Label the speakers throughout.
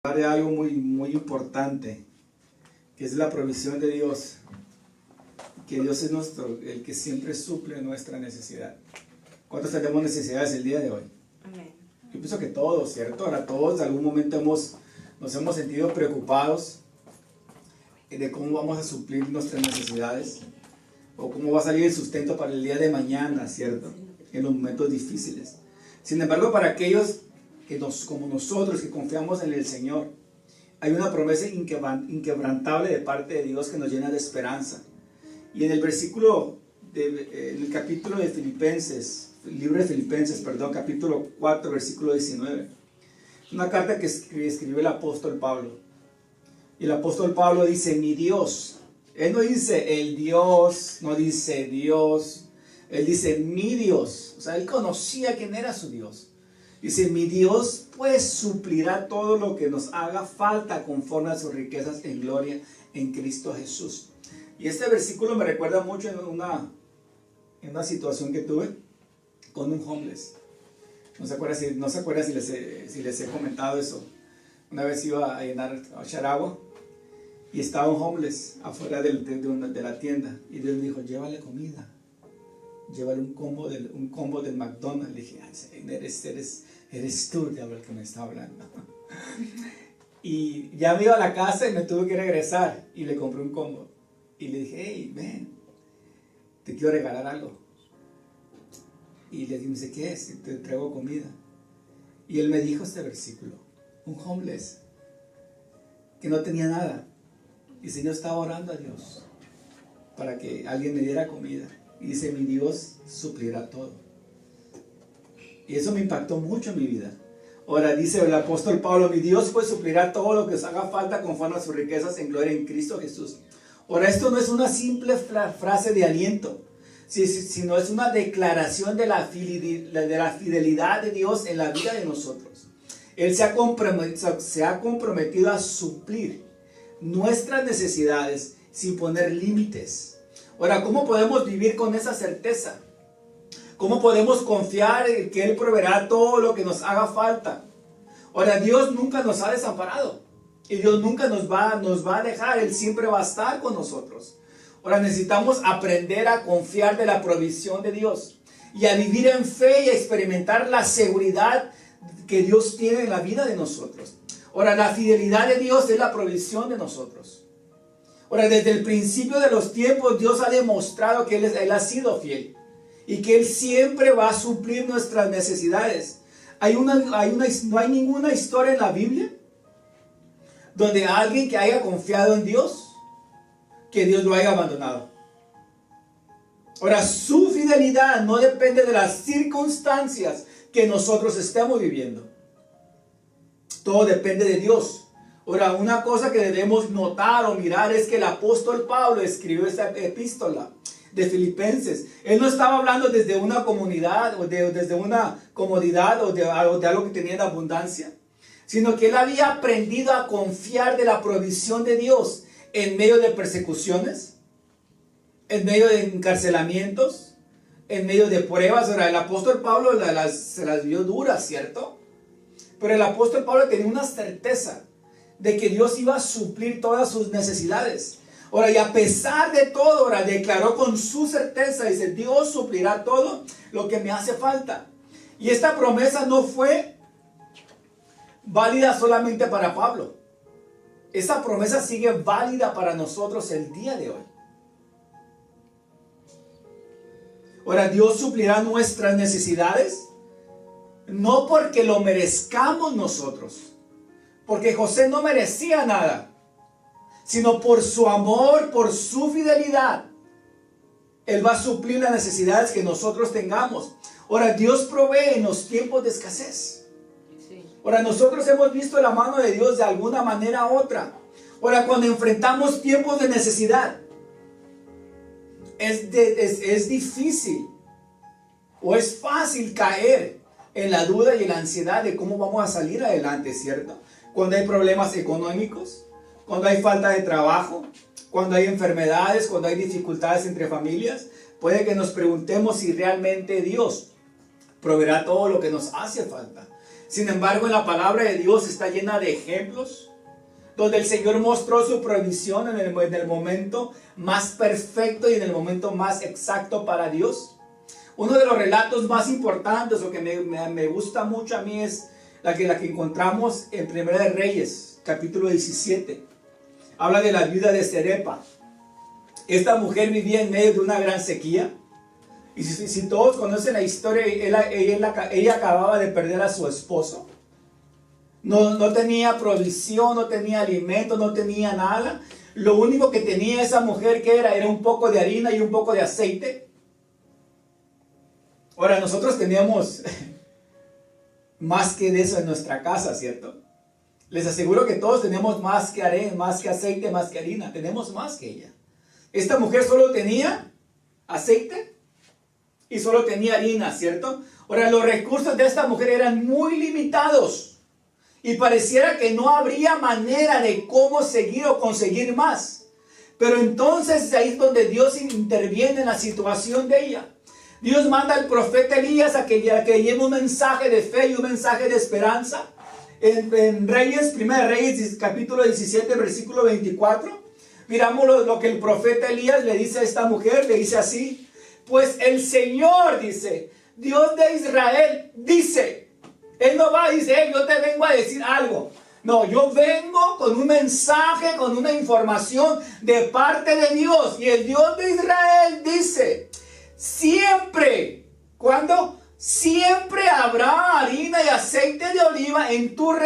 Speaker 1: De algo muy importante, que es la provisión de Dios, que Dios es el que siempre suple nuestra necesidad. ¿Cuántos tenemos necesidades el día de hoy?
Speaker 2: Amén.
Speaker 1: Yo pienso que todos, ¿cierto? Ahora todos en algún momento nos hemos sentido preocupados de cómo vamos a suplir nuestras necesidades o cómo va a salir el sustento para el día de mañana, ¿cierto? En los momentos difíciles. Sin embargo, para aquellos como nosotros que confiamos en el Señor, hay una promesa inquebrantable de parte de Dios que nos llena de esperanza. Y en el en el capítulo de Filipenses, libro de Filipenses, perdón, capítulo 4, versículo 19, una carta que escribió el apóstol Pablo. Y el apóstol Pablo dice, mi Dios. Él no dice el Dios, no dice Dios, él dice mi Dios. O sea, él conocía quién era su Dios. Dice, mi Dios pues suplirá todo lo que nos haga falta conforme a sus riquezas en gloria en Cristo Jesús. Y este versículo me recuerda mucho en una situación que tuve con un homeless. No se acuerda si les he comentado eso. Una vez iba a echar agua y estaba un homeless afuera de la tienda. Y Dios me dijo, llévale comida. Llévale un combo del McDonald's. Le dije, eres tú, diablo, el que me está hablando. Y ya me iba a la casa y me tuve que regresar. Y le compré un combo. Y le dije, hey, ven, te quiero regalar algo. Y le dije, ¿qué es? Y te traigo comida. Y él me dijo este versículo. Un homeless que no tenía nada. Y el Señor estaba orando a Dios para que alguien me diera comida. Y dice, mi Dios suplirá todo. Y eso me impactó mucho en mi vida. Ahora dice el apóstol Pablo, mi Dios pues suplirá todo lo que os haga falta conforme a sus riquezas en gloria en Cristo Jesús. Ahora esto no es una simple frase de aliento, sino es una declaración de la fidelidad de Dios en la vida de nosotros. Él se ha comprometido a suplir nuestras necesidades sin poner límites. Ahora, ¿cómo podemos vivir con esa certeza? ¿Cómo podemos confiar en que Él proveerá todo lo que nos haga falta? Ahora, Dios nunca nos ha desamparado. Y Dios nunca nos va a dejar. Él siempre va a estar con nosotros. Ahora, necesitamos aprender a confiar de la provisión de Dios. Y a vivir en fe y a experimentar la seguridad que Dios tiene en la vida de nosotros. Ahora, la fidelidad de Dios es la provisión de nosotros. Ahora, desde el principio de los tiempos, Dios ha demostrado que Él ha sido fiel. Y que Él siempre va a suplir nuestras necesidades. No hay ninguna historia en la Biblia donde alguien que haya confiado en Dios, que Dios lo haya abandonado. Ahora, su fidelidad no depende de las circunstancias que nosotros estemos viviendo. Todo depende de Dios. Ahora, una cosa que debemos notar o mirar es que el apóstol Pablo escribió esta epístola de Filipenses. Él no estaba hablando desde una comunidad o desde una comodidad o de algo que tenía en abundancia, sino que él había aprendido a confiar de la provisión de Dios en medio de persecuciones, en medio de encarcelamientos, en medio de pruebas. Ahora, el apóstol Pablo se las vio duras, ¿cierto? Pero el apóstol Pablo tenía una certeza de que Dios iba a suplir todas sus necesidades. Ahora, y a pesar de todo, ahora declaró con su certeza, dice, Dios suplirá todo lo que me hace falta. Y esta promesa no fue válida solamente para Pablo. Esa promesa sigue válida para nosotros el día de hoy. Ahora, Dios suplirá nuestras necesidades, no porque lo merezcamos nosotros, porque José no merecía nada, sino por su amor, por su fidelidad. Él va a suplir las necesidades que nosotros tengamos. Ahora, Dios provee en los tiempos de escasez.
Speaker 2: Sí.
Speaker 1: Ahora, nosotros hemos visto la mano de Dios de alguna manera u otra. Ahora, cuando enfrentamos tiempos de necesidad, es difícil o es fácil caer en la duda y en la ansiedad de cómo vamos a salir adelante, ¿cierto? Cuando hay problemas económicos, cuando hay falta de trabajo, cuando hay enfermedades, cuando hay dificultades entre familias, puede que nos preguntemos si realmente Dios proveerá todo lo que nos hace falta. Sin embargo, en la palabra de Dios está llena de ejemplos donde el Señor mostró su provisión en el momento más perfecto y en el momento más exacto para Dios. Uno de los relatos más importantes, o que me gusta mucho a mí, es la que encontramos en Primera de Reyes, capítulo 17. Habla de la viuda de Serepa. Esta mujer vivía en medio de una gran sequía. Y si todos conocen la historia, ella acababa de perder a su esposo. No tenía provisión, no tenía alimento, no tenía nada. Lo único que tenía esa mujer, que era un poco de harina y un poco de aceite. Ahora, nosotros teníamos más que de eso en nuestra casa, ¿cierto? Les aseguro que todos tenemos más que arena, más que aceite, más que harina. Tenemos más que ella. Esta mujer solo tenía aceite y solo tenía harina, ¿cierto? Ahora, los recursos de esta mujer eran muy limitados. Y pareciera que no habría manera de cómo seguir o conseguir más. Pero entonces ahí es donde Dios interviene en la situación de ella. Dios manda al profeta Elías a que lleve un mensaje de fe y un mensaje de esperanza. En Reyes, 1 Reyes, capítulo 17, versículo 24. Miramos lo que el profeta Elías le dice a esta mujer. Le dice así: pues el Señor, dice, Dios de Israel, dice. Él no va y dice: hey, yo te vengo a decir algo. No, yo vengo con un mensaje, con una información de parte de Dios. Y el Dios de Israel dice: siempre, ¿cuándo? Siempre habrá harina y aceite de oliva en tus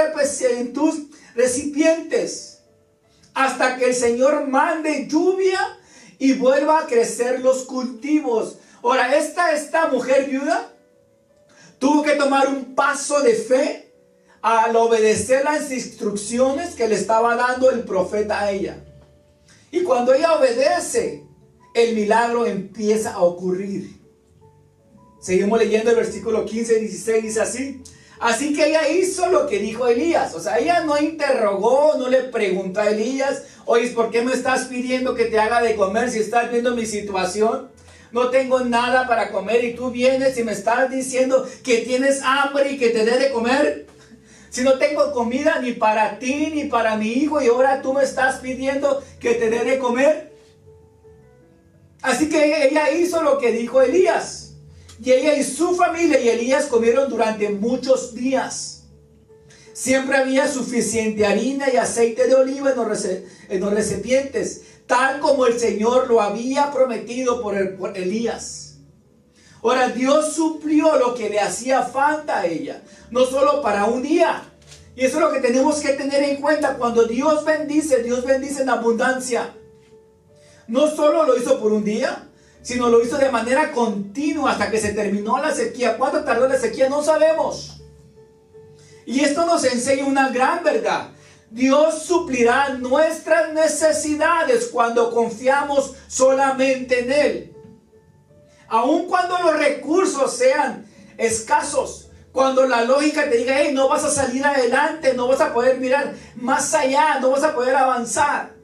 Speaker 1: recipientes, hasta que el Señor mande lluvia y vuelva a crecer los cultivos. Ahora, esta mujer viuda tuvo que tomar un paso de fe al obedecer las instrucciones que le estaba dando el profeta a ella. Y cuando ella obedece, el milagro empieza a ocurrir. Seguimos leyendo el versículo 15 y 16, dice así: así que ella hizo lo que dijo Elías. O sea, ella no interrogó, no le preguntó a Elías: oye, ¿por qué me estás pidiendo que te haga de comer si estás viendo mi situación? No tengo nada para comer y tú vienes y me estás diciendo que tienes hambre y que te dé de comer. Si no tengo comida ni para ti ni para mi hijo, y ahora tú me estás pidiendo que te dé de comer. Así que ella hizo lo que dijo Elías. Y ella y su familia y Elías comieron durante muchos días. Siempre había suficiente harina y aceite de oliva en los recipientes, tal como el Señor lo había prometido por Elías. Ahora, Dios suplió lo que le hacía falta a ella, no solo para un día. Y eso es lo que tenemos que tener en cuenta. Cuando Dios bendice en abundancia. No solo lo hizo por un día, sino lo hizo de manera continua hasta que se terminó la sequía. ¿Cuánto tardó la sequía? No sabemos. Y esto nos enseña una gran verdad. Dios suplirá nuestras necesidades cuando confiamos solamente en Él. Aun cuando los recursos sean escasos, cuando la lógica te diga: hey, no vas a salir adelante, no vas a poder mirar más allá, no vas a poder avanzar.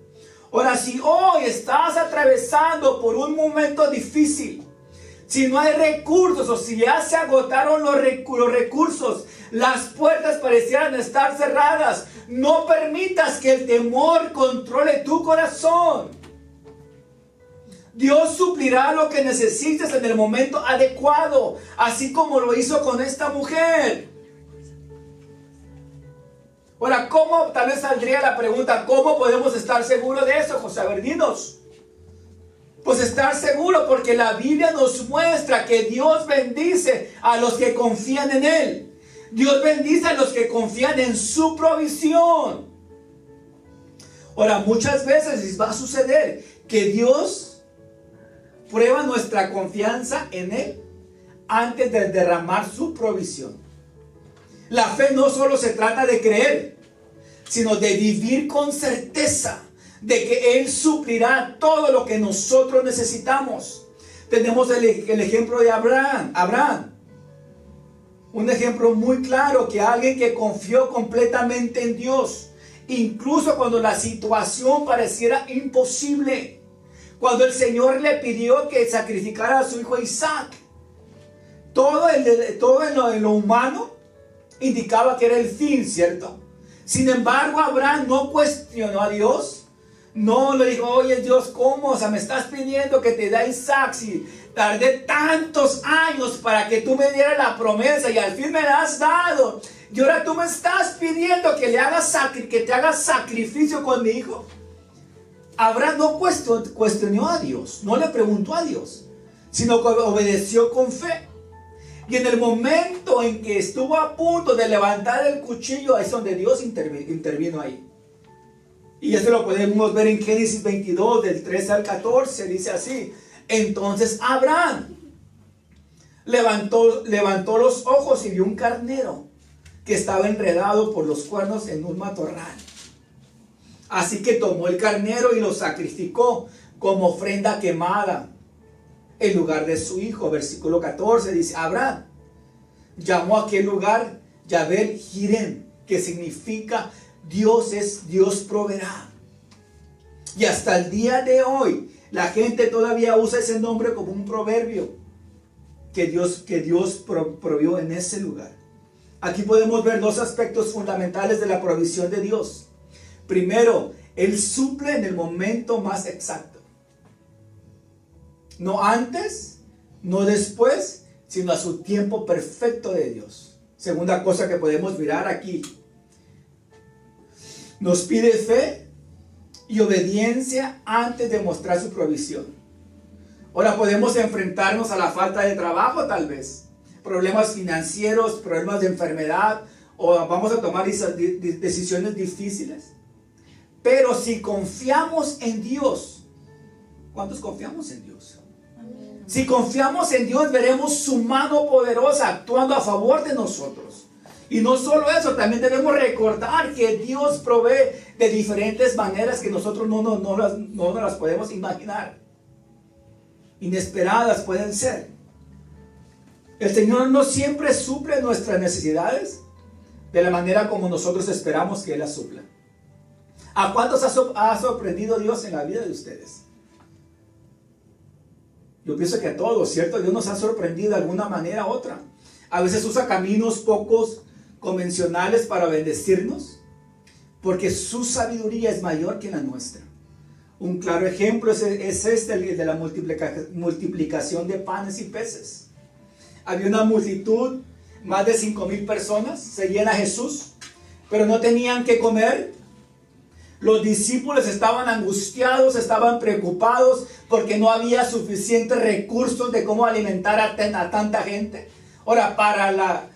Speaker 1: Ahora, si hoy estás atravesando por un momento difícil, si no hay recursos o si ya se agotaron los recursos, las puertas parecieran estar cerradas, no permitas que el temor controle tu corazón. Dios suplirá lo que necesites en el momento adecuado, así como lo hizo con esta mujer. Ahora, ¿cómo? Tal vez saldría la pregunta: ¿cómo podemos estar seguros de eso, José? A ver, dinos. Pues estar seguro porque la Biblia nos muestra que Dios bendice a los que confían en Él. Dios bendice a los que confían en su provisión. Ahora, muchas veces va a suceder que Dios prueba nuestra confianza en Él antes de derramar su provisión. La fe no solo se trata de creer, sino de vivir con certeza de que Él suplirá todo lo que nosotros necesitamos. Tenemos el ejemplo de Abraham. Un ejemplo muy claro, que alguien que confió completamente en Dios, incluso cuando la situación pareciera imposible. Cuando el Señor le pidió que sacrificara a su hijo Isaac, todo en lo humano, indicaba que era el fin, ¿cierto? Sin embargo, Abraham no cuestionó a Dios. No le dijo, oye Dios, ¿cómo? O sea, me estás pidiendo que te dé Isaac si tardé tantos años para que tú me dieras la promesa y al fin me la has dado. Y ahora tú me estás pidiendo que te hagas sacrificio con mi hijo. Abraham no cuestionó a Dios, no le preguntó a Dios, sino que obedeció con fe. Y en el momento en que estuvo a punto de levantar el cuchillo, es donde Dios intervino ahí. Y eso lo podemos ver en Génesis 22, del 13 al 14, dice así. Entonces Abraham levantó los ojos y vio un carnero que estaba enredado por los cuernos en un matorral. Así que tomó el carnero y lo sacrificó como ofrenda quemada en lugar de su hijo. Versículo 14 dice, Abraham llamó a aquel lugar Yahvé Jireh, que significa Dios proveerá. Y hasta el día de hoy la gente todavía usa ese nombre como un proverbio que Dios proveyó en ese lugar. Aquí podemos ver dos aspectos fundamentales de la provisión de Dios. Primero, Él suple en el momento más exacto. No antes, no después, sino a su tiempo perfecto de Dios. Segunda cosa que podemos mirar aquí. Nos pide fe y obediencia antes de mostrar su provisión. Ahora podemos enfrentarnos a la falta de trabajo tal vez. Problemas financieros, problemas de enfermedad, o vamos a tomar decisiones difíciles. Pero si confiamos en Dios, ¿cuántos confiamos en Dios? Amén. Si confiamos en Dios, veremos su mano poderosa actuando a favor de nosotros. Y no solo eso, también debemos recordar que Dios provee de diferentes maneras que nosotros no las podemos imaginar. Inesperadas pueden ser. El Señor no siempre suple nuestras necesidades de la manera como nosotros esperamos que Él las supla. ¿A cuántos ha sorprendido Dios en la vida de ustedes? Yo pienso que a todos, ¿cierto? Dios nos ha sorprendido de alguna manera u otra. A veces usa caminos pocos convencionales para bendecirnos, porque su sabiduría es mayor que la nuestra. Un claro ejemplo es el de la multiplicación de panes y peces. Había una multitud, más de 5,000 personas, seguían a Jesús, pero no tenían que comer. Los discípulos estaban angustiados, estaban preocupados porque no había suficientes recursos de cómo alimentar a tanta gente. Ahora,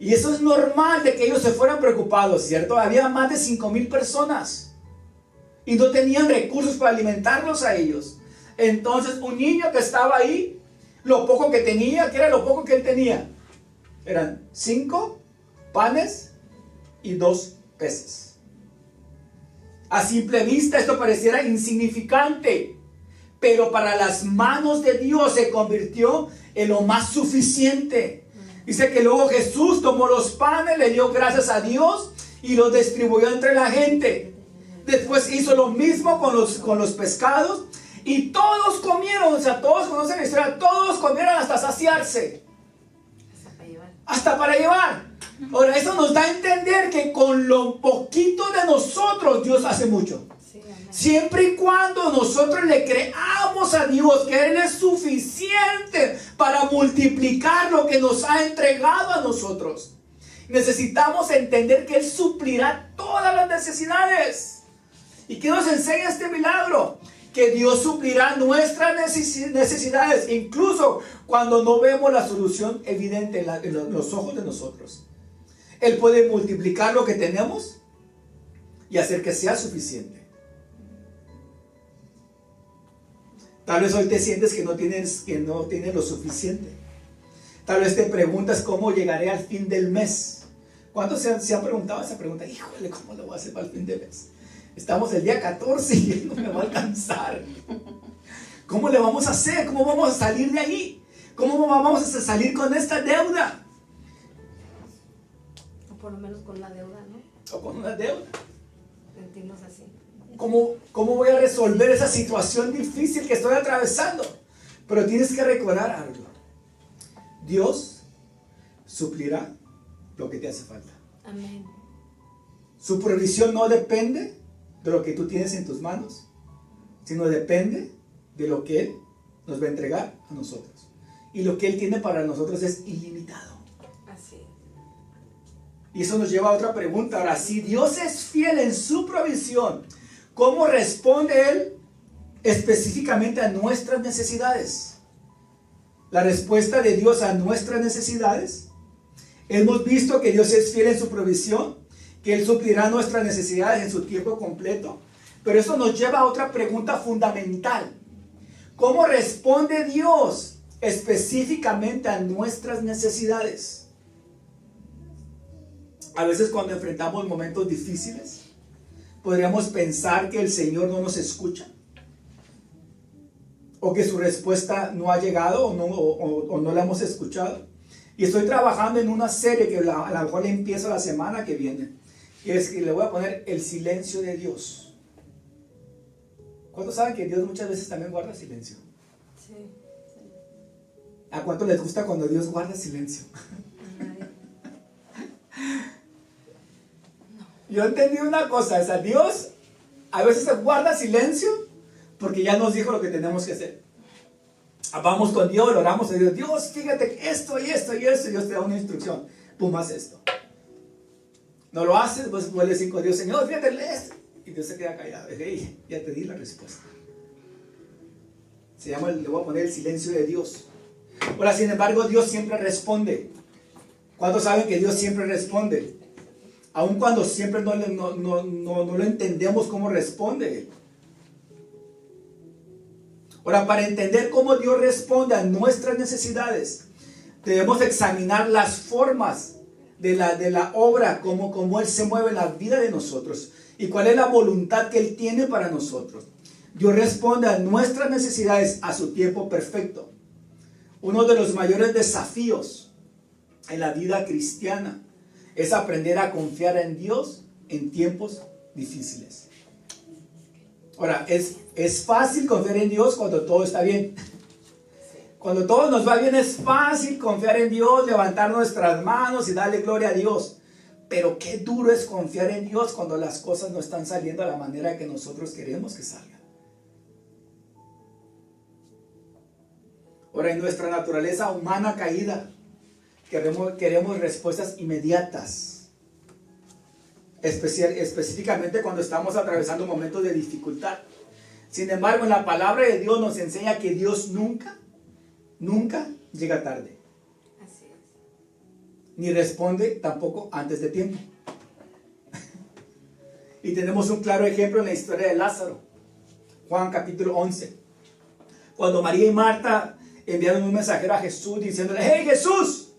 Speaker 1: y eso es normal de que ellos se fueran preocupados, ¿cierto? Había más de 5,000 personas y no tenían recursos para alimentarlos a ellos. Entonces, un niño que estaba ahí, lo poco que tenía, ¿qué era lo poco que él tenía? Eran 5 panes y 2 peces. A simple vista esto pareciera insignificante, pero para las manos de Dios se convirtió en lo más suficiente. Dice que luego Jesús tomó los panes, le dio gracias a Dios y los distribuyó entre la gente. Después hizo lo mismo con los pescados y todos comieron. O sea, todos conocen la historia, todos comieron hasta saciarse. Hasta para llevar. Ahora, eso nos da a entender que con lo poquito de nosotros Dios hace mucho. Sí, siempre y cuando nosotros le creamos a Dios que Él es suficiente para multiplicar lo que nos ha entregado a nosotros. Necesitamos entender que Él suplirá todas las necesidades. ¿Y qué nos enseña este milagro? Que Dios suplirá nuestras necesidades, incluso cuando no vemos la solución evidente en los ojos de nosotros. Él puede multiplicar lo que tenemos y hacer que sea suficiente. Tal vez hoy te sientes que no tienes lo suficiente. Tal vez te preguntas cómo llegaré al fin del mes. ¿Cuántos se han preguntado esa pregunta? Híjole, ¿cómo lo voy a hacer para el fin del mes? Estamos el día 14 y no me va a alcanzar. ¿Cómo le vamos a hacer? ¿Cómo vamos a salir de ahí? ¿Cómo vamos a salir con esta deuda?
Speaker 2: O por lo menos con la deuda, ¿no?
Speaker 1: O con una deuda.
Speaker 2: Sentirnos así.
Speaker 1: ¿Cómo voy a resolver esa situación difícil que estoy atravesando? Pero tienes que recordar algo. Dios suplirá lo que te hace falta.
Speaker 2: Amén.
Speaker 1: Su provisión no depende de lo que tú tienes en tus manos, sino depende de lo que Él nos va a entregar a nosotros. Y lo que Él tiene para nosotros es ilimitado.
Speaker 2: Así.
Speaker 1: Y eso nos lleva a otra pregunta. Ahora, si Dios es fiel en su provisión, ¿cómo responde Él específicamente a nuestras necesidades? La respuesta de Dios a nuestras necesidades, hemos visto que Dios es fiel en su provisión, que Él suplirá nuestras necesidades en su tiempo completo. Pero eso nos lleva a otra pregunta fundamental. ¿Cómo responde Dios específicamente a nuestras necesidades? A veces cuando enfrentamos momentos difíciles, podríamos pensar que el Señor no nos escucha, o que su respuesta no ha llegado, o no la hemos escuchado. Y estoy trabajando en una serie que a lo mejor le empiezo la semana que viene, y es que le voy a poner el silencio de Dios. ¿Cuántos saben que Dios muchas veces también guarda silencio?
Speaker 2: Sí.
Speaker 1: ¿A cuánto les gusta cuando Dios guarda silencio? Yo entendí una cosa, o sea, Dios a veces guarda silencio porque ya nos dijo lo que tenemos que hacer. Vamos con Dios, oramos a Dios, Dios, fíjate que esto y esto y esto, y Dios te da una instrucción, pum, haz esto. No lo haces, pues vuelve 5 días, Señor, fíjate esto, y Dios se queda callado. Hey, ya te di la respuesta. Se llama, le voy a poner el silencio de Dios. Ahora, sin embargo, Dios siempre responde. ¿Cuántos saben que Dios siempre responde? Aun cuando siempre no lo entendemos cómo responde. Ahora, para entender cómo Dios responde a nuestras necesidades, debemos examinar las formas de la obra, cómo Él se mueve en la vida de nosotros y cuál es la voluntad que Él tiene para nosotros. Dios responde a nuestras necesidades a su tiempo perfecto. Uno de los mayores desafíos en la vida cristiana es aprender a confiar en Dios en tiempos difíciles. Ahora, es fácil confiar en Dios cuando todo está bien. Cuando todo nos va bien es fácil confiar en Dios, levantar nuestras manos y darle gloria a Dios. Pero qué duro es confiar en Dios cuando las cosas no están saliendo a la manera que nosotros queremos que salgan. Ahora, en nuestra naturaleza humana caída, queremos respuestas inmediatas. Específicamente cuando estamos atravesando momentos de dificultad. Sin embargo, en la palabra de Dios nos enseña que Dios nunca llega tarde.
Speaker 2: Así es.
Speaker 1: Ni responde tampoco antes de tiempo. Y tenemos un claro ejemplo en la historia de Lázaro. Juan capítulo 11. Cuando María y Marta enviaron un mensajero a Jesús diciéndole: hey Jesús,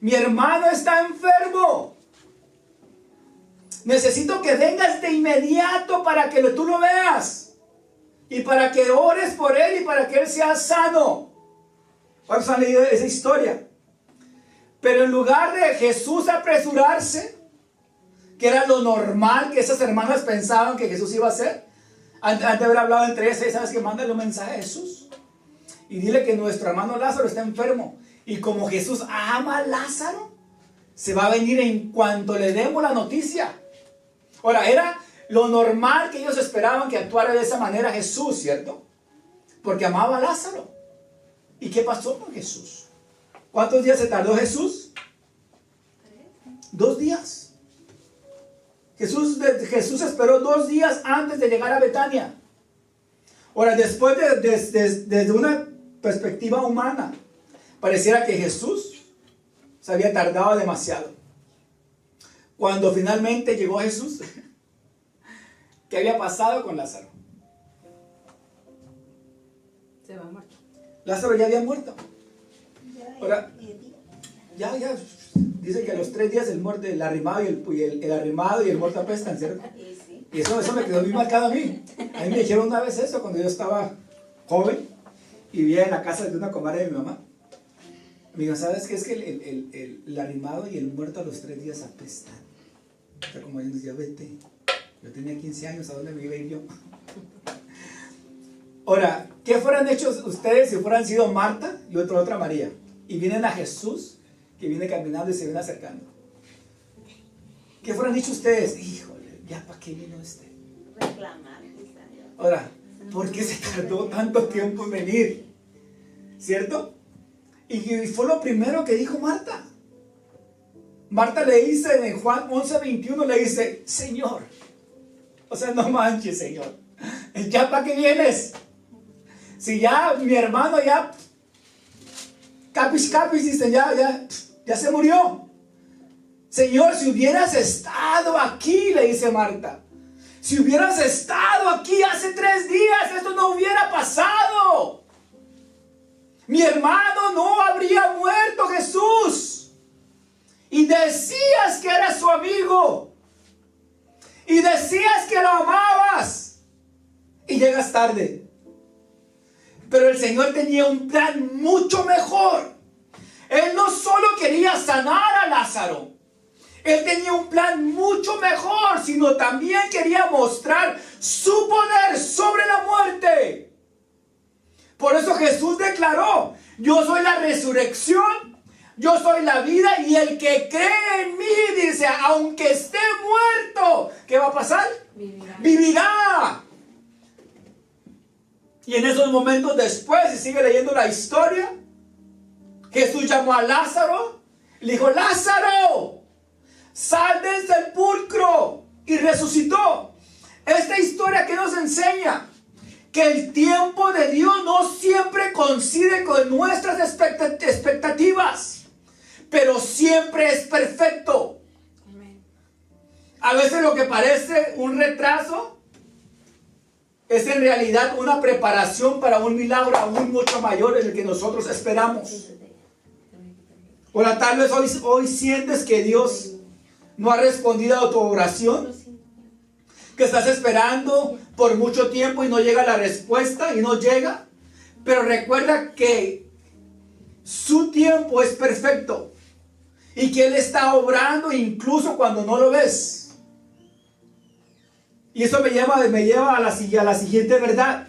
Speaker 1: mi hermano está enfermo. Necesito que vengas de inmediato para que tú lo veas. Y para que ores por él y para que él sea sano. ¿Cuántos han leído esa historia? Pero en lugar de Jesús apresurarse, que era lo normal que esas hermanas pensaban que Jesús iba a hacer, antes de haber hablado entre ellas, ¿sabes qué? Mándale un mensaje a Jesús y dile que nuestro hermano Lázaro está enfermo. Y como Jesús ama a Lázaro, se va a venir en cuanto le demos la noticia. Ahora, era lo normal que ellos esperaban que actuara de esa manera Jesús, ¿cierto? Porque amaba a Lázaro. ¿Y qué pasó con Jesús? ¿Cuántos días se tardó Jesús? 2 días. Jesús esperó 2 días antes de llegar a Betania. Ahora, después desde una perspectiva humana, pareciera que Jesús se había tardado demasiado. Cuando finalmente llegó Jesús, ¿qué había pasado con Lázaro?
Speaker 2: Se va muerto.
Speaker 1: Lázaro ya había muerto. Ahora, ya, dice que a los 3 días el arrimado y el muerto apestan, ¿cierto? Y eso me quedó muy marcado a mí. A mí me dijeron una vez eso cuando yo estaba joven y vivía en la casa de una comadre de mi mamá. Me dijo, ¿sabes qué? Es que el arrimado y el muerto a los 3 días apestan. O sea, como diciendo, ya vete. Yo tenía 15 años, ¿a dónde me iba a ir yo? Ahora, ¿qué fueran hechos ustedes si fueran sido Marta y otra María? Y vienen a Jesús, que viene caminando y se viene acercando. ¿Qué fueran dicho ustedes? Híjole, ¿ya para qué vino este?
Speaker 2: Reclamar, quizá.
Speaker 1: Ahora, ¿por qué se tardó tanto tiempo en venir? ¿Cierto? Y fue lo primero que dijo Marta. Marta le dice en Juan 11:21, le dice, Señor, o sea, no manches, Señor, ¿ya para qué vienes? Si ya mi hermano ya, capis, dice, ya se murió. Señor, si hubieras estado aquí, le dice Marta, si hubieras estado aquí hace 3 días, esto no hubiera pasado. Mi hermano no habría muerto, Jesús. Y decías que eras su amigo. Y decías que lo amabas. Y llegas tarde. Pero el Señor tenía un plan mucho mejor. Él no solo quería sanar a Lázaro. Él tenía un plan mucho mejor, sino también quería mostrar su poder sobre la muerte. Por eso Jesús declaró, yo soy la resurrección, yo soy la vida, y el que cree en mí, dice, aunque esté muerto, ¿qué va a pasar? Vivirá. Y en esos momentos después, si sigue leyendo la historia, Jesús llamó a Lázaro, le dijo, Lázaro, sal del sepulcro, y resucitó. Esta historia que nos enseña que el tiempo de Dios no siempre coincide con nuestras expectativas, pero siempre es perfecto. A veces lo que parece un retraso es en realidad una preparación para un milagro aún mucho mayor en el que nosotros esperamos. Ahora, tal vez hoy sientes que Dios no ha respondido a tu oración, que estás esperando por mucho tiempo y no llega la respuesta y no llega. Pero recuerda que su tiempo es perfecto y que Él está obrando incluso cuando no lo ves. Y eso me lleva a la siguiente verdad.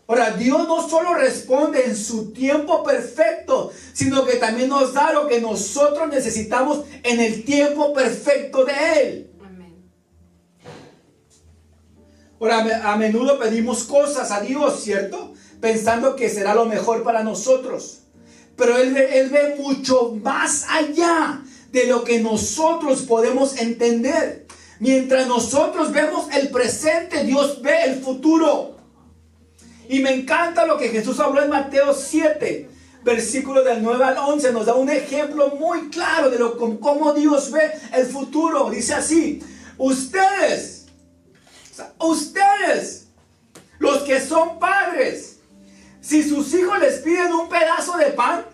Speaker 1: Ahora, Dios no solo responde en su tiempo perfecto, sino que también nos da lo que nosotros necesitamos en el tiempo perfecto de Él. Ahora, a menudo pedimos cosas a Dios, ¿cierto? Pensando que será lo mejor para nosotros. Pero Él ve mucho más allá de lo que nosotros podemos entender. Mientras nosotros vemos el presente, Dios ve el futuro. Y me encanta lo que Jesús habló en Mateo 7, versículos del 9 al 11. Nos da un ejemplo muy claro de cómo Dios ve el futuro. Dice así, ustedes, los que son padres, si sus hijos les piden un pedazo de pan,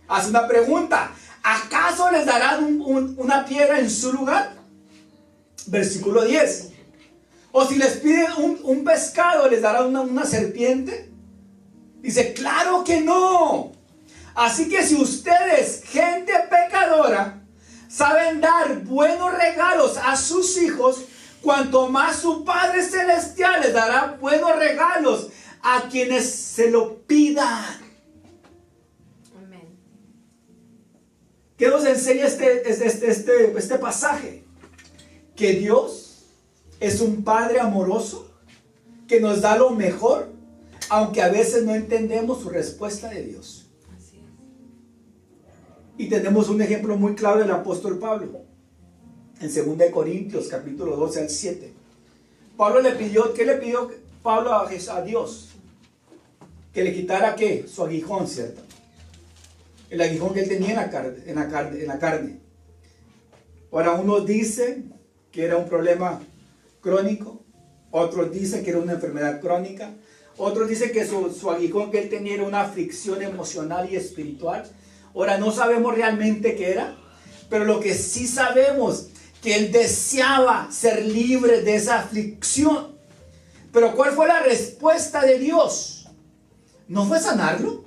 Speaker 1: haz una pregunta, ¿acaso les darán una piedra en su lugar? Versículo 10. O si les piden un pescado, ¿les darán una serpiente? Dice, claro que no. Así que si ustedes, gente pecadora, saben dar buenos regalos a sus hijos, cuanto más su Padre Celestial les dará buenos regalos a quienes se lo pidan.
Speaker 2: Amén.
Speaker 1: ¿Qué nos enseña este pasaje? Que Dios es un Padre amoroso que nos da lo mejor, aunque a veces no entendemos su respuesta de Dios.
Speaker 2: Así es.
Speaker 1: Y tenemos un ejemplo muy claro del apóstol Pablo. En 2 Corintios, capítulo 12 al 7. ¿Qué le pidió Pablo a Dios? Que le quitara, ¿qué? Su aguijón, ¿cierto? El aguijón que él tenía en la carne. Ahora, unos dicen que era un problema crónico, otros dicen que era una enfermedad crónica, otros dicen que su aguijón que él tenía era una aflicción emocional y espiritual. Ahora, no sabemos realmente qué era, pero lo que sí sabemos que él deseaba ser libre de esa aflicción. Pero ¿cuál fue la respuesta de Dios? ¿No fue sanarlo?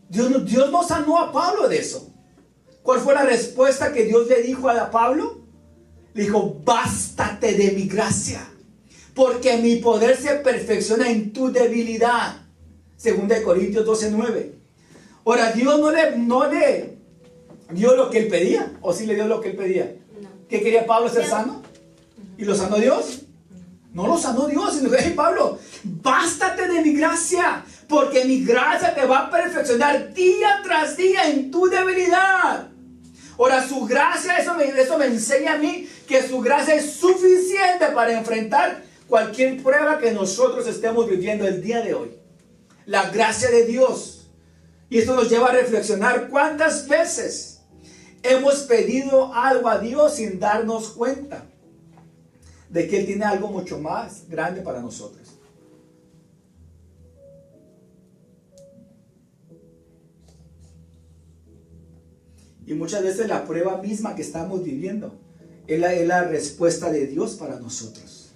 Speaker 1: Dios no sanó a Pablo de eso. ¿Cuál fue la respuesta que Dios le dijo a Pablo? Le dijo, bástate de mi gracia, porque mi poder se perfecciona en tu debilidad. 2 Corintios 12:9. Ahora, Dios no le dio lo que él pedía, ¿o sí le dio lo que él pedía?
Speaker 2: No.
Speaker 1: ¿Qué quería Pablo ser sano? ¿Y lo sanó Dios? No lo sanó Dios. Sino que, hey, Pablo, bástate de mi gracia, porque mi gracia te va a perfeccionar día tras día en tu debilidad. Ahora, su gracia, eso me enseña a mí que su gracia es suficiente para enfrentar cualquier prueba que nosotros estemos viviendo el día de hoy. La gracia de Dios. Y esto nos lleva a reflexionar cuántas veces hemos pedido algo a Dios sin darnos cuenta de que Él tiene algo mucho más grande para nosotros. Y muchas veces la prueba misma que estamos viviendo es la respuesta de Dios para nosotros.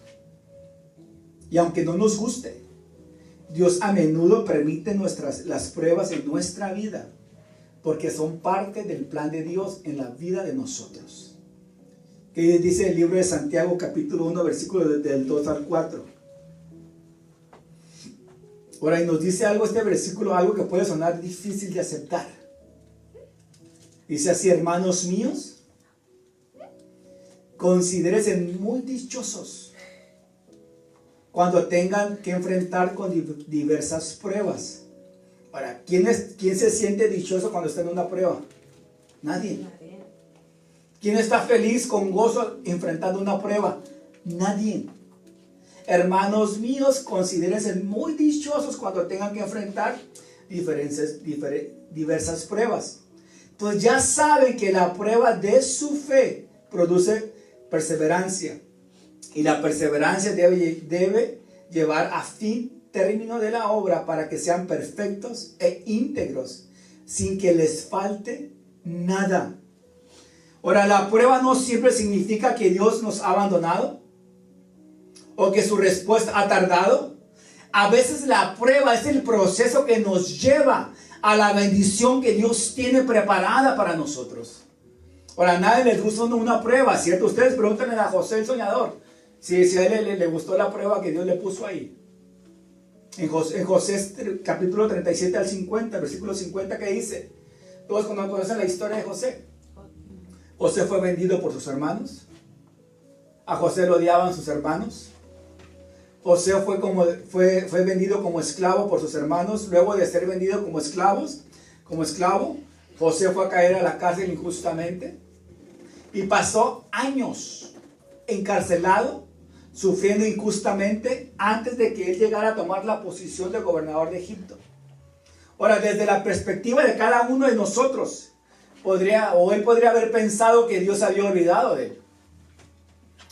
Speaker 1: Y aunque no nos guste, Dios a menudo permite las pruebas en nuestra vida, porque son parte del plan de Dios en la vida de nosotros. ¿Qué dice el libro de Santiago, capítulo 1, versículo del 2 al 4? Ahora, y nos dice algo este versículo, algo que puede sonar difícil de aceptar. Dice así: hermanos míos, considérense muy dichosos cuando tengan que enfrentar con diversas pruebas. Ahora, ¿quién se siente dichoso cuando está en una prueba? Nadie. ¿Quién está feliz con gozo enfrentando una prueba? Nadie. Hermanos míos, considérense muy dichosos cuando tengan que enfrentar diversas pruebas. Pues ya saben que la prueba de su fe produce perseverancia. Y la perseverancia debe llevar a término de la obra para que sean perfectos e íntegros, sin que les falte nada. Ahora, la prueba no siempre significa que Dios nos ha abandonado o que su respuesta ha tardado. A veces la prueba es el proceso que nos lleva a la bendición que Dios tiene preparada para nosotros. Ahora, a nadie les gusta una prueba, ¿cierto? Ustedes pregúntenle a José el soñador si a él le gustó la prueba que Dios le puso ahí. En José capítulo 37 al 50, versículo 50, ¿qué dice? Todos conocen la historia de José. José fue vendido por sus hermanos. A José lo odiaban sus hermanos. José fue vendido como esclavo por sus hermanos. Luego de ser vendido como esclavo, José fue a caer a la cárcel injustamente. Y pasó años encarcelado, sufriendo injustamente, antes de que él llegara a tomar la posición de gobernador de Egipto. Ahora, desde la perspectiva de cada uno de nosotros, él podría haber pensado que Dios había olvidado de él.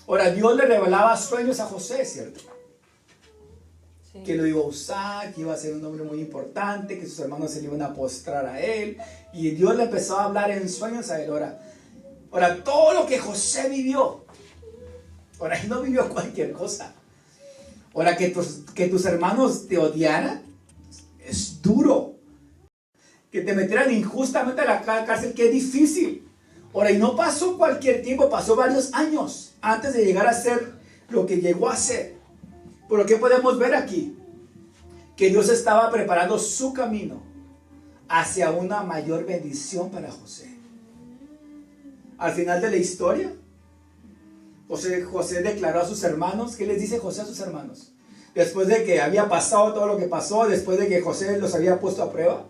Speaker 1: Ahora, Dios le revelaba sueños a José, ¿cierto? Sí. Que lo iba a usar, que iba a ser un hombre muy importante, que sus hermanos se le iban a postrar a él. Y Dios le empezó a hablar en sueños a él. Ahora, todo lo que José vivió, ahora, él no vivió cualquier cosa. Ahora, que tus hermanos te odiaran, es duro. Que te metieran injustamente a la cárcel, que es difícil. Ahora, y no pasó cualquier tiempo, pasó varios años antes de llegar a ser lo que llegó a ser. Pero ¿qué podemos ver aquí? Que Dios estaba preparando su camino hacia una mayor bendición para José. Al final de la historia, José declaró a sus hermanos. ¿Qué les dice José a sus hermanos? Después de que había pasado todo lo que pasó, después de que José los había puesto a prueba,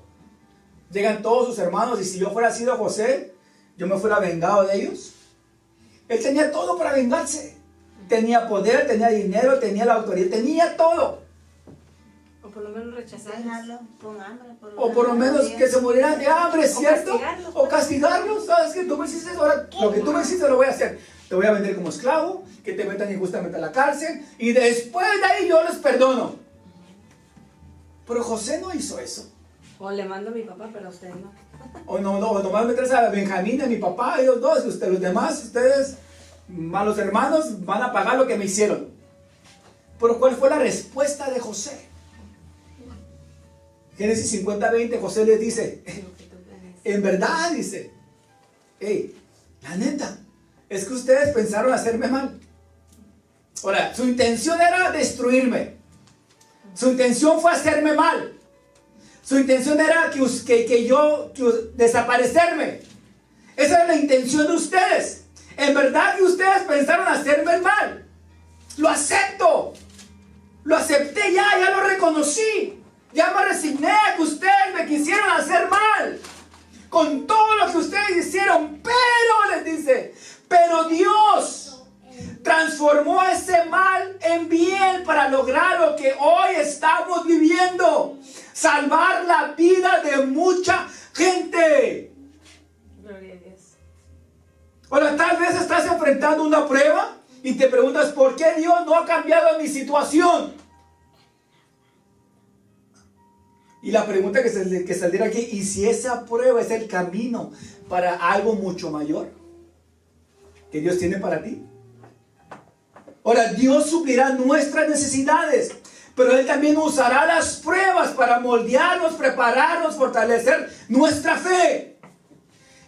Speaker 1: llegan todos sus hermanos, y si yo fuera sido José, yo me fuera vengado de ellos. Él tenía todo para vengarse. Tenía poder, tenía dinero, tenía la autoridad, tenía todo.
Speaker 2: O por lo menos rechazarlo con hambre.
Speaker 1: O por lo menos que se murieran de hambre, ¿cierto? O castigarlos. ¿Sabes qué? Tú me hiciste, ahora lo que tú me hiciste lo voy a hacer. Te voy a vender como esclavo, que te metan injustamente a la cárcel, y después de ahí yo les perdono. Pero José no hizo eso.
Speaker 2: O le mando a mi papá, pero a usted no.
Speaker 1: O nomás meterse a Benjamín, a mi papá, ellos dos, los demás, ustedes, malos hermanos, van a pagar lo que me hicieron. Pero ¿cuál fue la respuesta de José? Génesis 50:20, José les dice, en verdad, dice, hey, la neta, es que ustedes pensaron hacerme mal. Ahora, su intención era destruirme. Su intención fue hacerme mal. Su intención era que yo desaparecerme. Esa era la intención de ustedes. En verdad que ustedes pensaron hacerme el mal. Lo acepto. Lo acepté ya lo reconocí. Ya me resigné a que ustedes me quisieron hacer mal. Con todo lo que ustedes hicieron. Pero, les dice, pero Dios transformó ese mal en bien para lograr lo que hoy estamos viviendo. Salvar la vida de mucha gente.
Speaker 2: Gloria a Dios.
Speaker 1: Ahora, tal vez estás enfrentando una prueba y te preguntas, ¿por qué Dios no ha cambiado mi situación? Y la pregunta que saldrá aquí, ¿y si esa prueba es el camino para algo mucho mayor que Dios tiene para ti? Ahora, Dios suplirá nuestras necesidades, pero Él también usará las pruebas para moldearnos, prepararnos, fortalecer nuestra fe.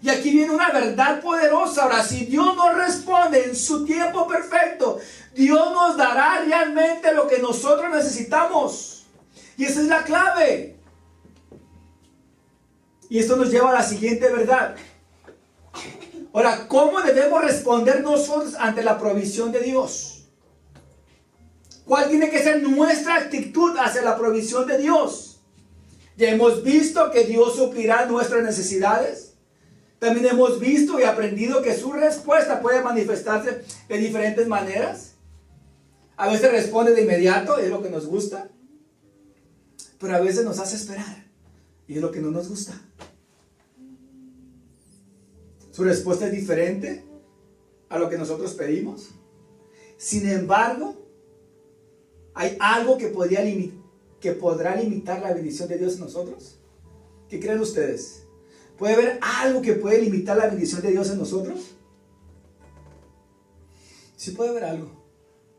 Speaker 1: Y aquí viene una verdad poderosa. Ahora, si Dios nos responde en su tiempo perfecto, Dios nos dará realmente lo que nosotros necesitamos. Y esa es la clave. Y esto nos lleva a la siguiente verdad. Ahora, ¿cómo debemos responder nosotros ante la provisión de Dios? ¿Cuál tiene que ser nuestra actitud hacia la provisión de Dios? Ya hemos visto que Dios suplirá nuestras necesidades. También hemos visto y aprendido que su respuesta puede manifestarse de diferentes maneras. A veces responde de inmediato, es lo que nos gusta. Pero a veces nos hace esperar, y es lo que no nos gusta. Su respuesta es diferente a lo que nosotros pedimos. Sin embargo, ¿hay algo que podrá limitar la bendición de Dios en nosotros? ¿Qué creen ustedes? ¿Puede haber algo que puede limitar la bendición de Dios en nosotros? Sí puede haber algo.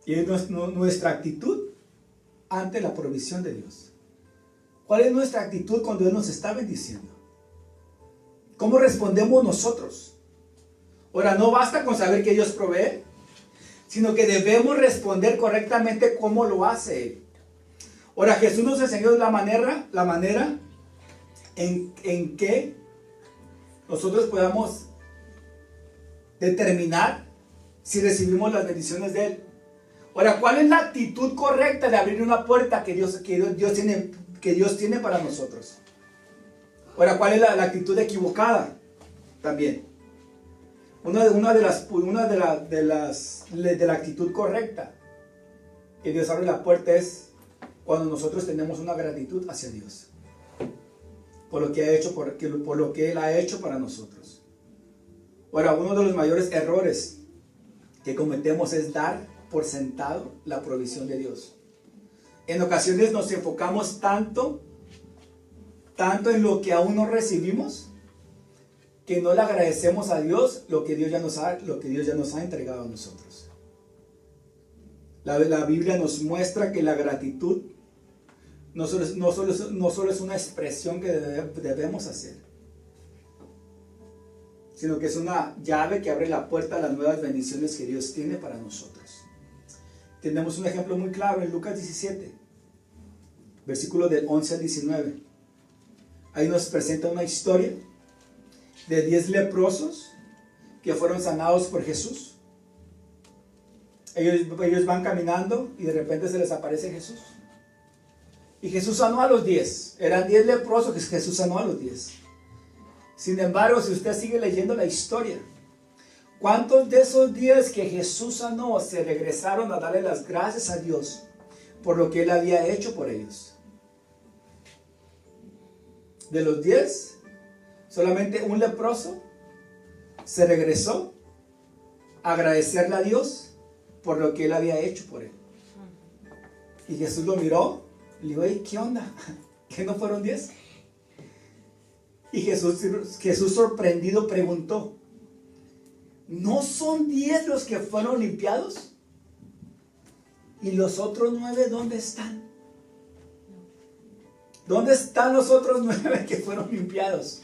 Speaker 1: Y es nuestra actitud ante la provisión de Dios. ¿Cuál es nuestra actitud cuando Él nos está bendiciendo? ¿Cómo respondemos nosotros? Ahora, no basta con saber que Dios provee, sino que debemos responder correctamente cómo lo hace Él. Ahora, Jesús nos enseñó la manera en que nosotros podamos determinar si recibimos las bendiciones de Él. Ahora, ¿cuál es la actitud correcta de abrir una puerta que Dios tiene para nosotros? Ahora, ¿cuál es la actitud equivocada? También. Una de la actitud correcta que Dios abre la puerta es cuando nosotros tenemos una gratitud hacia Dios. Por lo que ha hecho, por lo que Él ha hecho para nosotros. Ahora, uno de los mayores errores que cometemos es dar por sentado la provisión de Dios. En ocasiones nos enfocamos tanto en lo que aún no recibimos, que no le agradecemos a Dios lo que Dios ya nos ha entregado a nosotros. La Biblia nos muestra que la gratitud no solo es una expresión que debemos hacer, sino que es una llave que abre la puerta a las nuevas bendiciones que Dios tiene para nosotros. Tenemos un ejemplo muy claro en Lucas 17, versículos del 11 al 19. Ahí nos presenta una historia de 10 leprosos que fueron sanados por Jesús. Ellos van caminando y de repente se les aparece Jesús. Y Jesús sanó a los 10. Eran 10 leprosos que Jesús sanó a los 10. Sin embargo, si usted sigue leyendo la historia, ¿cuántos de esos 10 que Jesús sanó se regresaron a darle las gracias a Dios por lo que Él había hecho por ellos? De los 10, solamente un leproso se regresó a agradecerle a Dios por lo que Él había hecho por él. Y Jesús lo miró y le dijo, hey, ¿qué onda? ¿Qué no fueron 10? Y Jesús sorprendido preguntó, ¿no son 10 los que fueron limpiados? ¿Y los otros 9 dónde están? ¿Dónde están los otros 9 que fueron limpiados?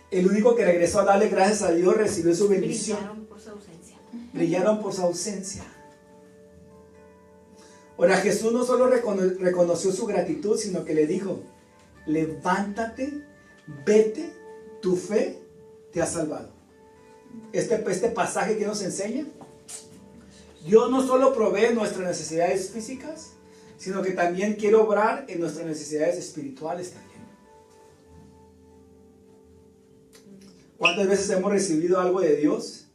Speaker 1: El único que regresó a darle gracias a Dios recibió su bendición.
Speaker 2: Brillaron por su ausencia.
Speaker 1: Brillaron por su ausencia. Ahora, Jesús no solo reconoció su gratitud, sino que le dijo, levántate, vete, tu fe te ha salvado. este pasaje que nos enseña? Dios no solo provee nuestras necesidades físicas, sino que también quiere obrar en nuestras necesidades espirituales también. ¿Cuántas veces hemos recibido algo de Dios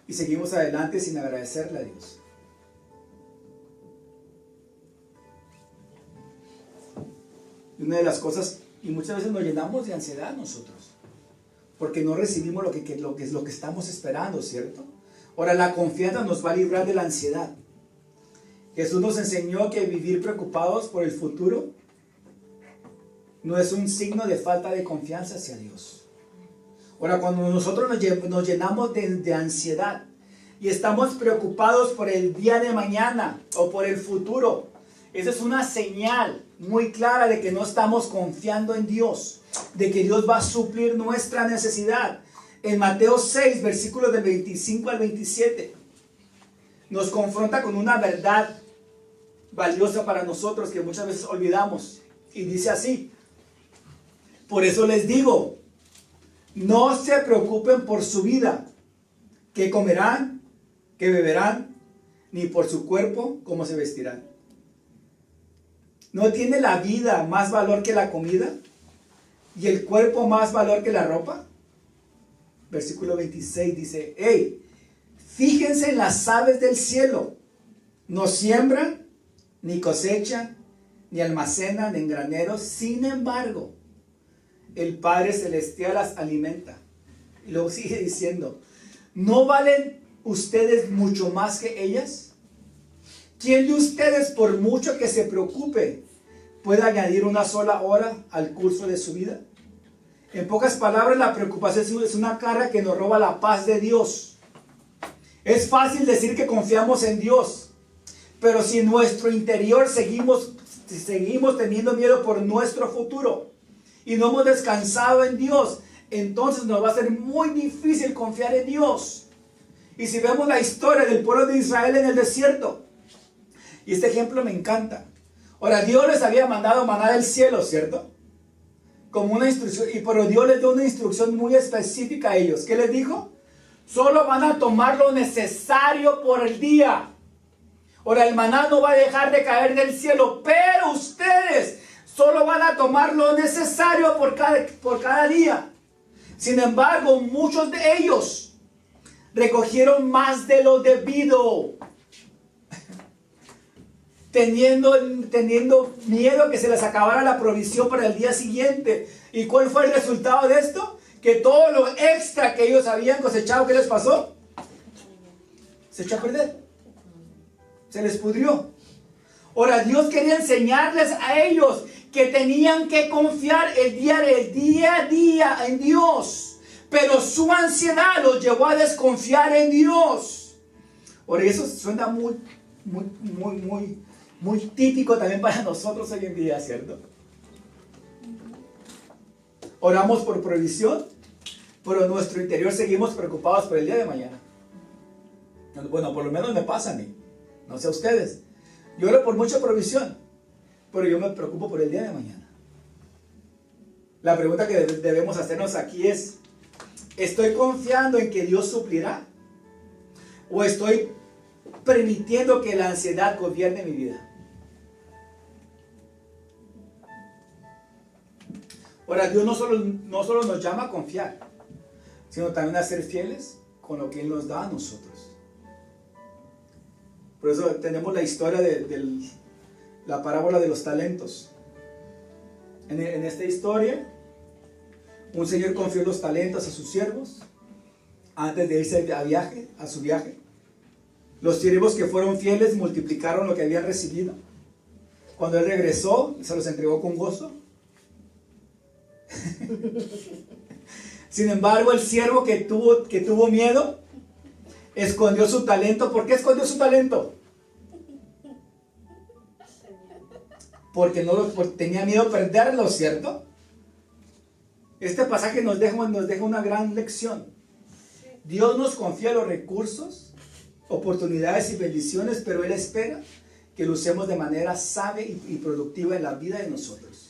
Speaker 1: y seguimos adelante sin agradecerle a Dios? Y una de las cosas, y muchas veces nos llenamos de ansiedad nosotros, porque no recibimos lo que estamos esperando, ¿cierto? Ahora, la confianza nos va a librar de la ansiedad. Jesús nos enseñó que vivir preocupados por el futuro no es un signo de falta de confianza hacia Dios. Ahora, cuando nosotros nos llenamos de ansiedad y estamos preocupados por el día de mañana o por el futuro, esa es una señal muy clara de que no estamos confiando en Dios, de que Dios va a suplir nuestra necesidad. En Mateo 6, versículos del 25 al 27, nos confronta con una verdad valiosa para nosotros que muchas veces olvidamos. Y dice así: por eso les digo, no se preocupen por su vida, qué comerán, qué beberán, ni por su cuerpo, cómo se vestirán. ¿No tiene la vida más valor que la comida? ¿Y el cuerpo más valor que la ropa? Versículo 26 dice: hey, fíjense en las aves del cielo, no siembran, ni cosechan, ni almacenan en graneros, sin embargo, el Padre Celestial las alimenta. Y luego sigue diciendo: ¿no valen ustedes mucho más que ellas? ¿Quién de ustedes, por mucho que se preocupe, puede añadir una sola hora al curso de su vida? En pocas palabras, la preocupación es una carga que nos roba la paz de Dios. Es fácil decir que confiamos en Dios, pero si en nuestro interior seguimos teniendo miedo por nuestro futuro y no hemos descansado en Dios, entonces nos va a ser muy difícil confiar en Dios. Y si vemos la historia del pueblo de Israel en el desierto, y este ejemplo me encanta. Ahora, Dios les había mandado maná del cielo, ¿cierto? Como una instrucción, pero Dios les dio una instrucción muy específica a ellos. ¿Qué les dijo? Solo van a tomar lo necesario por el día. Ahora, el maná no va a dejar de caer del cielo, pero ustedes solo van a tomar lo necesario por cada día. Sin embargo, muchos de ellos recogieron más de lo debido, teniendo miedo que se les acabara la provisión para el día siguiente. ¿Y cuál fue el resultado de esto? Que todo lo extra que ellos habían cosechado, ¿qué les pasó? Se echó a perder. Se les pudrió. Ahora, Dios quería enseñarles a ellos que tenían que confiar el día a día en Dios. Pero su ansiedad los llevó a desconfiar en Dios. Ahora, eso suena muy típico también para nosotros hoy en día, ¿cierto? Oramos por provisión, pero en nuestro interior seguimos preocupados por el día de mañana. Bueno, por lo menos me pasa a mí, no sé a ustedes. Yo oro por mucha provisión, pero yo me preocupo por el día de mañana. La pregunta que debemos hacernos aquí es: ¿estoy confiando en que Dios suplirá? ¿O estoy permitiendo que la ansiedad gobierne mi vida? Ahora, Dios no solo nos llama a confiar, sino también a ser fieles con lo que Él nos da a nosotros. Por eso tenemos la historia de la parábola de los talentos. En esta historia, un señor confió los talentos a sus siervos antes de irse a su viaje. Los siervos que fueron fieles multiplicaron lo que habían recibido. Cuando él regresó, se los entregó con gozo. Sin embargo, el siervo que tuvo miedo escondió su talento. ¿Por qué escondió su talento? Porque tenía miedo de perderlo, ¿cierto? Este pasaje nos deja una gran lección. Dios nos confía los recursos, oportunidades y bendiciones, pero Él espera que lo usemos de manera sabia y productiva en la vida de nosotros.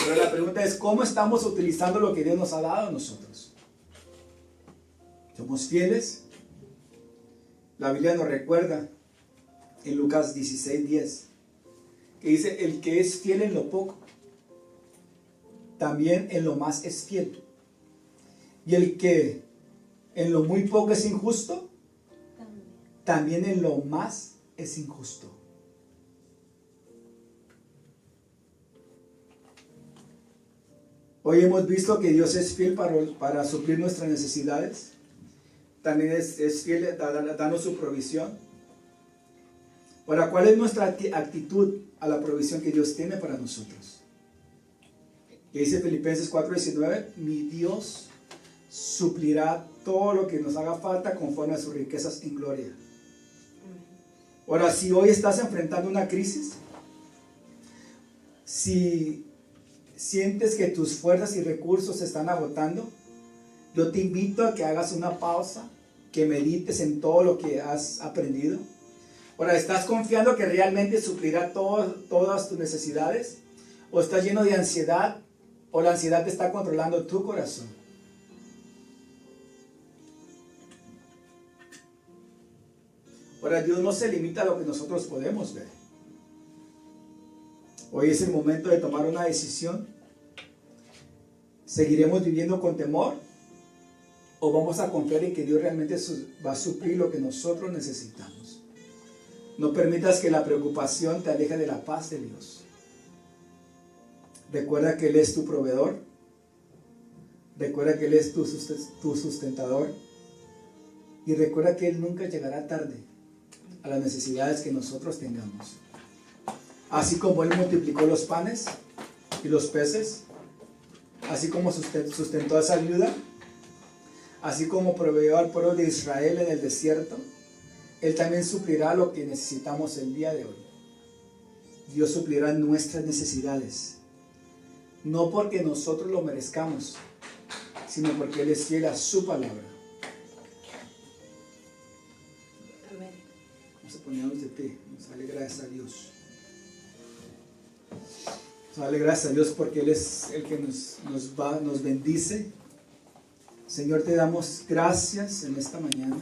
Speaker 1: Pero la pregunta es, ¿cómo estamos utilizando lo que Dios nos ha dado a nosotros? ¿Somos fieles? La Biblia nos recuerda en Lucas 16:10, que dice, el que es fiel en lo poco, también en lo más es fiel. Y el que en lo muy poco es injusto, también en lo más es injusto. Hoy hemos visto que Dios es fiel para suplir nuestras necesidades. También es fiel dando su provisión. Ahora, ¿cuál es nuestra actitud a la provisión que Dios tiene para nosotros? Que dice Filipenses 4:19, mi Dios suplirá todo lo que nos haga falta conforme a sus riquezas en gloria. Ahora, si hoy estás enfrentando una crisis, si sientes que tus fuerzas y recursos se están agotando, yo te invito a que hagas una pausa, que medites en todo lo que has aprendido. Ahora, ¿estás confiando que realmente suplirá todas tus necesidades? ¿O estás lleno de ansiedad? ¿O la ansiedad te está controlando tu corazón? Ahora, Dios no se limita a lo que nosotros podemos ver. Hoy es el momento de tomar una decisión. ¿Seguiremos viviendo con temor? ¿O vamos a confiar en que Dios realmente va a suplir lo que nosotros necesitamos? No permitas que la preocupación te aleje de la paz de Dios. Recuerda que Él es tu proveedor. Recuerda que Él es tu sustentador. Y recuerda que Él nunca llegará tarde a las necesidades que nosotros tengamos. Así como Él multiplicó los panes y los peces, así como sustentó a esa viuda, así como proveyó al pueblo de Israel en el desierto, Él también suplirá lo que necesitamos el día de hoy. Dios suplirá nuestras necesidades, no porque nosotros lo merezcamos, sino porque Él es fiel a su palabra.
Speaker 2: Amén.
Speaker 1: Vamos a ponernos de pie, nos dale gracias a Dios. Dale gracias a Dios porque Él es el que nos bendice. Señor, te damos gracias en esta mañana.